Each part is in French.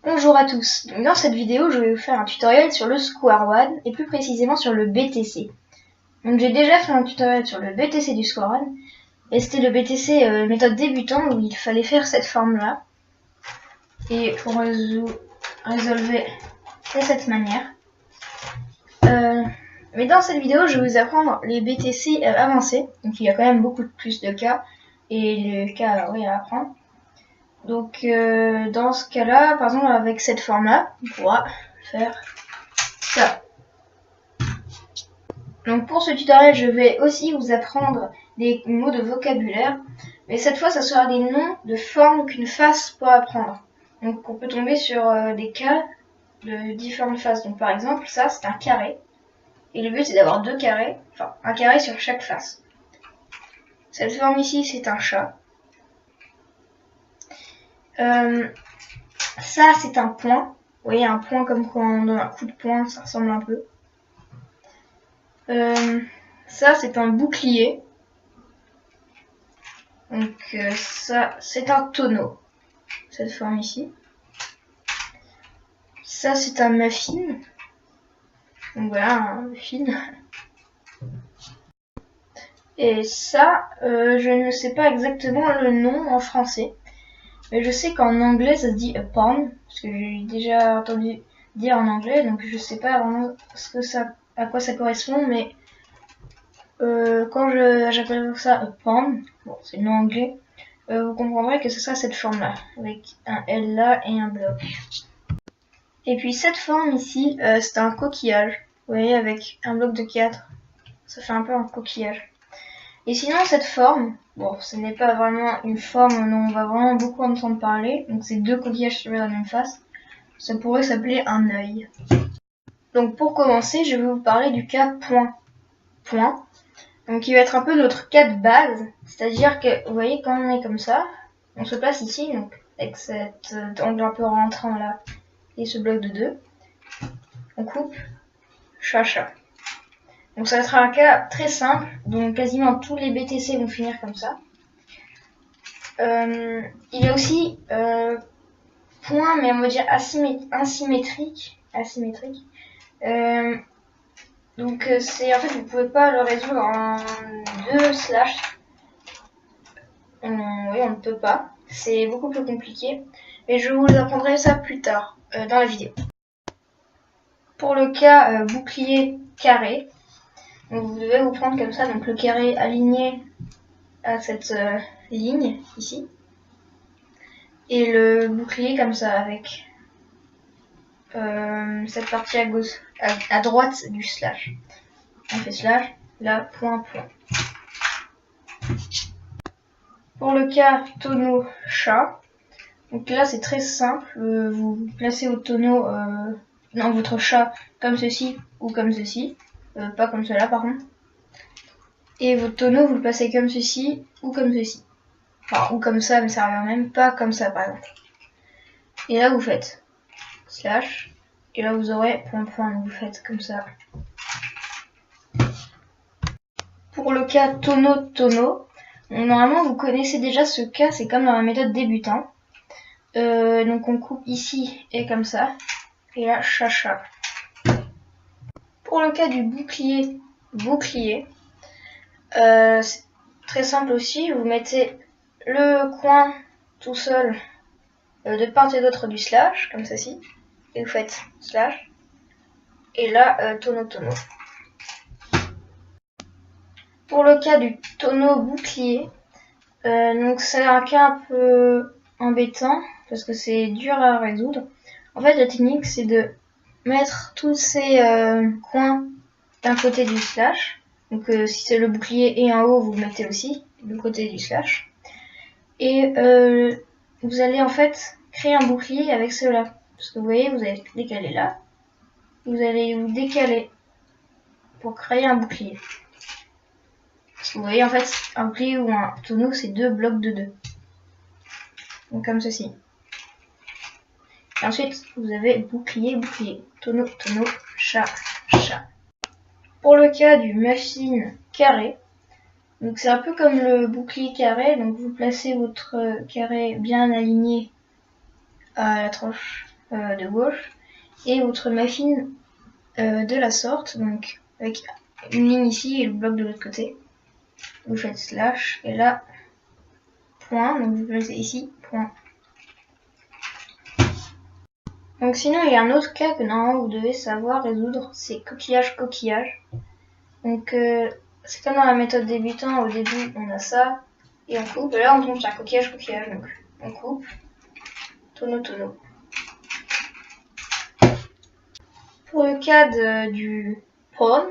Bonjour à tous, dans cette vidéo je vais vous faire un tutoriel sur le Square One et plus précisément sur le BTC. Donc j'ai déjà fait un tutoriel sur le BTC du Square One et c'était le BTC méthode débutant où il fallait faire cette forme là et pour résolver de cette manière. Mais dans cette vidéo je vais vous apprendre les BTC avancés, donc il y a quand même beaucoup plus de cas et les cas à apprendre. Donc dans ce cas-là, par exemple avec cette forme-là, on pourra faire ça. Donc pour ce tutoriel, je vais aussi vous apprendre des mots de vocabulaire, mais cette fois, ça sera des noms de formes qu'une face peut apprendre. Donc on peut tomber sur des cas de différentes faces. Donc par exemple, ça c'est un carré, et le but c'est d'avoir deux carrés, enfin un carré sur chaque face. Cette forme ici, c'est un chat. Ça c'est un point. Vous voyez un point comme quand on donne un coup de poing, ça ressemble un peu. Ça c'est un bouclier. Donc ça c'est un tonneau. Cette forme ici. Ça c'est un muffin. Donc voilà un muffin. Et ça, je ne sais pas exactement le nom en français. Mais je sais qu'en anglais ça se dit a pawn, parce que j'ai déjà entendu dire en anglais, donc je sais pas vraiment à quoi ça correspond, mais quand j'appelle ça a pawn, bon c'est le nom anglais, vous comprendrez que ce sera cette forme là, avec un L là et un bloc. Et puis cette forme ici, c'est un coquillage, vous voyez avec un bloc de 4, ça fait un peu un coquillage. Et sinon cette forme, bon ce n'est pas vraiment une forme dont on va vraiment beaucoup entendre parler, donc c'est deux coquillages sur la même face, ça pourrait s'appeler un œil. Donc pour commencer, je vais vous parler du cas point. Point. Donc il va être un peu notre cas de base, c'est-à-dire que vous voyez quand on est comme ça, on se place ici, donc avec cet angle un peu rentrant là, et ce bloc de 2, on coupe chat. Donc ça sera un cas très simple, donc quasiment tous les BTC vont finir comme ça. Il y a aussi point, mais on va dire asymétrique. Donc c'est en fait vous pouvez pas le résoudre en 2 slash. Oui, on ne peut pas. C'est beaucoup plus compliqué. Mais je vous apprendrai ça plus tard dans la vidéo. Pour le cas bouclier carré, donc vous devez vous prendre comme ça, donc le carré aligné à cette ligne ici. Et le bouclier comme ça avec cette partie à gauche, à droite du slash. On fait slash, là, point, point. Pour le cas tonneau chat, donc là c'est très simple, vous placez votre tonneau dans votre chat comme ceci ou comme ceci, pas comme cela par contre. Et votre tonneau vous le placez comme ceci ou comme ceci. Enfin, ou comme ça, mais ça revient même pas comme ça par exemple. Et là vous faites slash, et là vous aurez point point, donc vous faites comme ça. Pour le cas tonneau, normalement vous connaissez déjà ce cas, c'est comme dans la méthode débutant. Donc on coupe ici et comme ça, et là chat. Pour le cas du bouclier, c'est très simple aussi, vous mettez le coin tout seul de part et d'autre du slash, comme ceci, et vous faites slash, et là tonneau. Pour le cas du tonneau bouclier, donc c'est un cas un peu embêtant, parce que c'est dur à résoudre. En fait la technique c'est de mettre tous ces coins d'un côté du slash. Donc si c'est le bouclier et en haut, vous le mettez aussi du côté du slash. Et vous allez en fait créer un bouclier avec cela. Parce que vous voyez, vous allez décaler là. Vous allez vous décaler pour créer un bouclier. Parce que vous voyez en fait, un bouclier ou un tonneau, c'est deux blocs de 2. Donc comme ceci. Et ensuite, vous avez bouclier, tonneau, chat. Pour le cas du muffin carré, donc c'est un peu comme le bouclier carré, donc vous placez votre carré bien aligné à la tranche de gauche, et votre muffin de la sorte, donc avec une ligne ici et le bloc de l'autre côté. Vous faites slash, et là, point, donc vous placez ici, point. Donc sinon, il y a un autre cas que normalement vous devez savoir résoudre, c'est coquillage-coquillage. Donc c'est comme dans la méthode débutant, au début on a ça, et on coupe, et là on tombe sur un coquillage-coquillage, donc on coupe, tonneau. Pour le cas du pawn,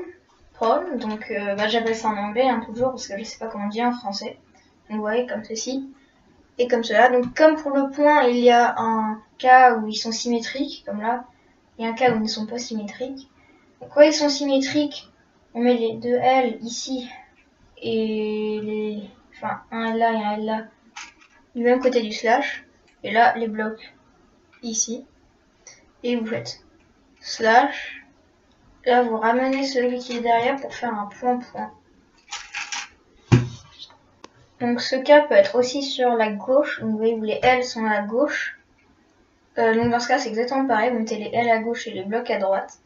donc j'appelle ça en anglais toujours parce que je sais pas comment dire en français. Donc vous voyez comme ceci et comme cela. Donc comme pour le point, il y a un cas où ils sont symétriques, comme là, et un cas où ils ne sont pas symétriques. Donc quand ils sont symétriques, on met les deux L ici et un L là et un L là du même côté du slash. Et là les blocs ici. Et vous faites slash. Là, vous ramenez celui qui est derrière pour faire un point-point. Donc ce cas peut être aussi sur la gauche. Donc vous voyez où les L sont à la gauche. Donc dans ce cas, c'est exactement pareil. Vous mettez les L à gauche et les blocs à droite.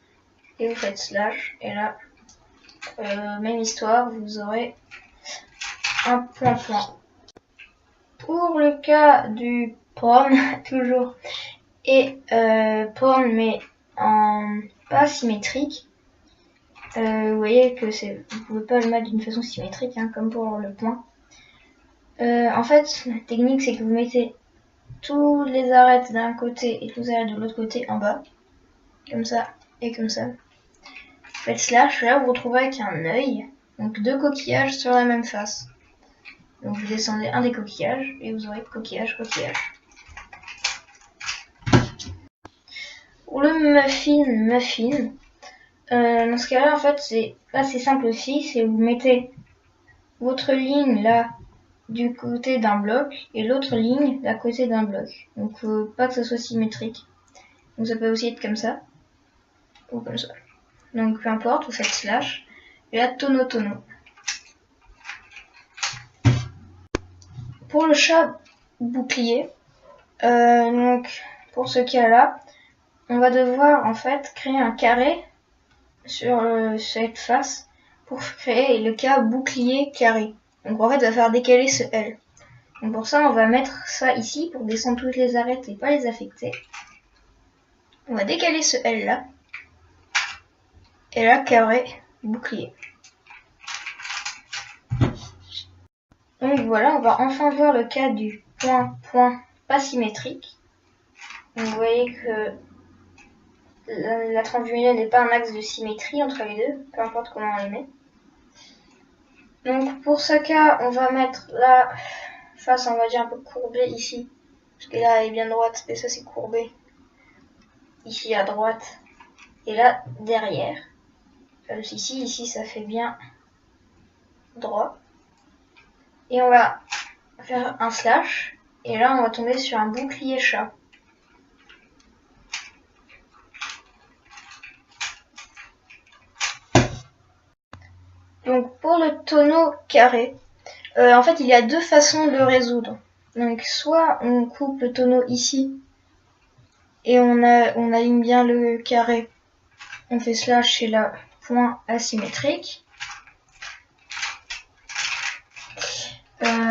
Et vous faites slash. Et là, même histoire, vous aurez un point-point. Pour le cas du pawn, toujours, et pawn mais en pas symétrique. Vous voyez que vous pouvez pas le mettre d'une façon symétrique, hein, comme pour le point. En fait, la technique, c'est que vous mettez tous les arêtes d'un côté et tous les arêtes de l'autre côté en bas, comme ça et comme ça. Vous faites slash, là vous vous retrouvez avec un œil, donc deux coquillages sur la même face. Donc vous descendez un des coquillages et vous aurez coquillage. Pour le muffin, dans ce cas-là, en fait, c'est assez simple aussi, c'est vous mettez votre ligne là du côté d'un bloc et l'autre ligne d'à côté d'un bloc. Donc pas que ce soit symétrique. Donc ça peut aussi être comme ça ou comme ça. Donc peu importe, vous faites slash et là tonneau. Pour le chat bouclier, donc pour ce cas-là, on va devoir en fait créer un carré sur cette face pour créer le cas bouclier carré. Donc en fait, on va faire décaler ce L. Donc pour ça, on va mettre ça ici pour descendre toutes les arêtes et pas les affecter. On va décaler ce L là. Et là, carré, bouclier. Donc voilà, on va enfin voir le cas du point pas symétrique. Donc vous voyez que la tranche du milieu n'est pas un axe de symétrie entre les deux, peu importe comment on les met. Donc pour ce cas, on va mettre la face, on va dire un peu courbée ici, parce que là elle est bien droite, et ça c'est courbé. Ici à droite, et là derrière. Ici ça fait bien droit. Et on va faire un slash, et là on va tomber sur un bouclier chat. Donc pour le tonneau carré, en fait il y a deux façons de le résoudre. Donc soit on coupe le tonneau ici et on aligne bien le carré, on fait slash et là point asymétrique.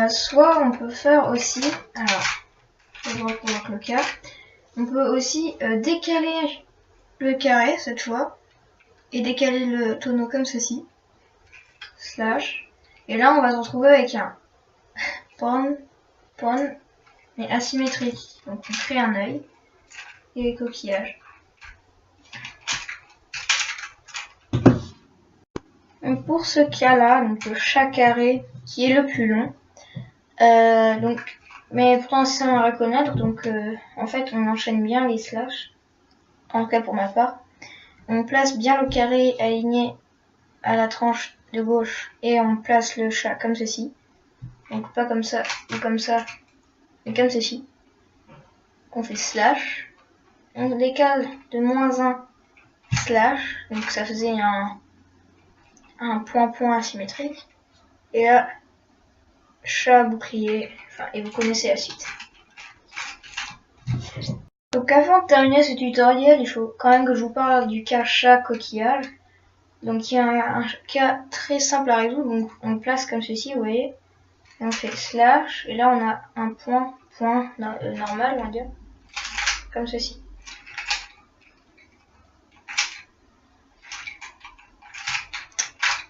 Soit on peut faire aussi, alors je vais voir pour le cas, on peut aussi décaler le carré cette fois et décaler le tonneau comme ceci. Slash. Et là, on va se retrouver avec un pawn, mais asymétrique. Donc, on crée un œil et les coquillages. Donc, pour ce cas-là, donc le chat carré qui est le plus long, mais pourtant c'est simple à reconnaître. Donc, en fait, on enchaîne bien les slash. En tout cas pour ma part, on place bien le carré aligné à la tranche de gauche et on place le chat comme ceci, donc pas comme ça ou comme ça mais comme ceci. On fait slash, on décale de -1 slash, donc ça faisait un point asymétrique, et là chat bouclier, et vous connaissez la suite. Donc avant de terminer ce tutoriel, il faut quand même que je vous parle du cas chat coquillage. Donc il y a un cas très simple à résoudre, donc on le place comme ceci, vous voyez. Et on fait slash, et là on a un point normal, on va dire, comme ceci.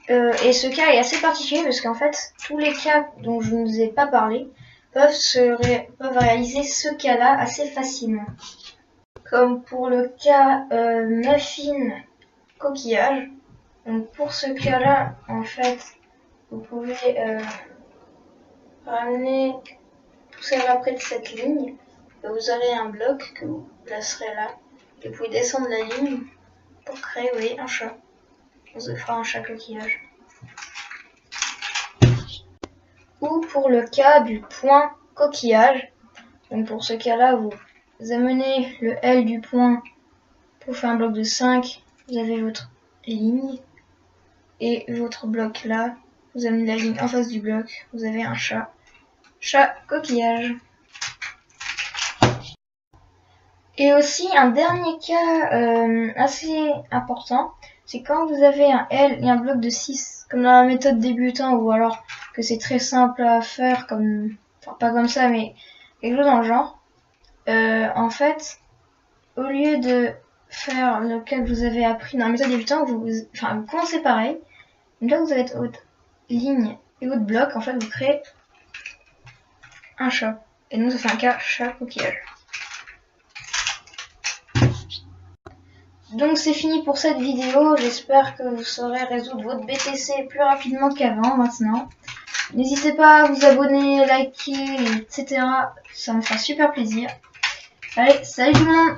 Et ce cas est assez particulier parce qu'en fait, tous les cas dont je ne vous ai pas parlé peuvent réaliser ce cas-là assez facilement. Comme pour le cas muffin coquillage. Donc pour ce cas-là, en fait, vous pouvez ramener tout ça là près de cette ligne. Et vous aurez un bloc que vous placerez là. Et vous pouvez descendre la ligne pour créer, vous voyez, un chat. On se fera un chat coquillage. Ou pour le cas du point coquillage. Donc pour ce cas-là, vous amenez le L du point pour faire un bloc de 5. Vous avez votre ligne. Et votre bloc là. Vous amenez la ligne en face du bloc. Vous avez un chat. Chat coquillage. Et aussi un dernier cas assez important. C'est quand vous avez un L et un bloc de 6, comme dans la méthode débutant, ou alors que c'est très simple à faire, comme, enfin pas comme ça, mais quelque chose dans le genre. En fait, au lieu de faire le cas que vous avez appris dans la méthode débutant, vous commencez pareil. Une fois que vous avez votre ligne et votre bloc, en fait, vous créez un chat. Et donc ça fait un cas chat coquillage. Donc c'est fini pour cette vidéo, j'espère que vous saurez résoudre votre BTC plus rapidement qu'avant maintenant. N'hésitez pas à vous abonner, liker, etc. Ça me fera super plaisir. Allez, salut tout le monde!